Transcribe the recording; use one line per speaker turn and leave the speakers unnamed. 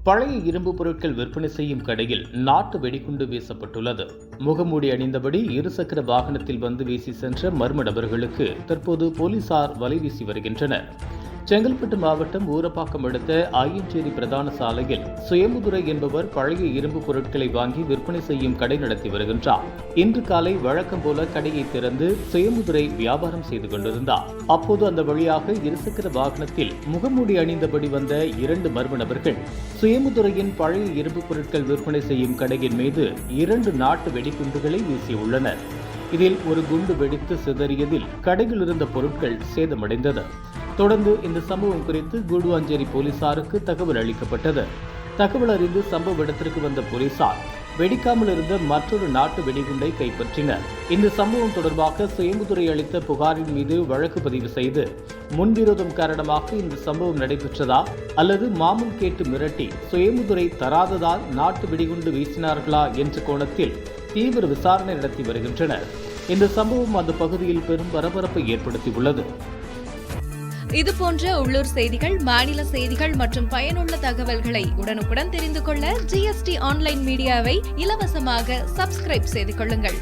பழைய இரும்பு பொருட்கள் விற்பனை செய்யும் கடையில் நாட்டு வெடிகுண்டு வீசப்பட்டுள்ளது. முகமூடி அணிந்தபடி இருசக்கர வாகனத்தில் வந்து வீசி சென்ற மர்ம நபர்களுக்கு தற்போது போலீசார் வலைவீசி வருகின்றனர். செங்கல்பட்டு மாவட்டம் ஊரப்பாக்கம் அடுத்த ஐயஞ்சேரி பிரதான சாலையில் சுயமுதுரை என்பவர் பழைய இரும்பு பொருட்களை வாங்கி விற்பனை செய்யும் கடை நடத்தி வருகின்றார். இன்று காலை வழக்கம் போல கடையை திறந்து சுயமுதுரை வியாபாரம் செய்து கொண்டிருந்தார். அப்போது அந்த வழியாக இருசக்கர வாகனத்தில் முகமூடி அணிந்தபடி வந்த 2 மர்ம நபர்கள் சுயமுதுரையின் பழைய இரும்பு பொருட்கள் விற்பனை செய்யும் கடையின் மீது 2 நாட்டு வெடிகுண்டுகளை வீசியுள்ளனர். இதில் ஒரு குண்டு வெடித்து சிதறியதில் கடையில் இருந்த பொருட்கள் சேதமடைந்தது. தொடர்ந்து இந்த சம்பவம் குறித்து கூடுவாஞ்சேரி போலீசாருக்கு தகவல் அளிக்கப்பட்டது. தகவல் அறிந்து சம்பவ இடத்திற்கு வந்த போலீசார் வெடிக்காமல் இருந்த மற்றொரு நாட்டு வெடிகுண்டை கைப்பற்றினர். இந்த சம்பவம் தொடர்பாக சுயமுதுரை அளித்த புகாரின் மீது வழக்கு பதிவு செய்து முன்விரோதம் காரணமாக இந்த சம்பவம் நடைபெற்றதா அல்லது மாமூல் கேட்டு மிரட்டி சுயமுதுரை தராததால் நாட்டு வெடிகுண்டு வீசினார்களா என்ற கோணத்தில் தீவிர விசாரணை நடத்தி வருகின்றனர். இந்த சம்பவம் அந்த பகுதியில் பெரும் பரபரப்பை ஏற்படுத்தியுள்ளது.
இதுபோன்ற உள்ளூர் செய்திகள், மாநில செய்திகள் மற்றும் பயனுள்ள தகவல்களை உடனுக்குடன் தெரிந்து கொள்ள GST ஆன்லைன் மீடியாவை இலவசமாக சப்ஸ்கிரைப் செய்து கொள்ளுங்கள்.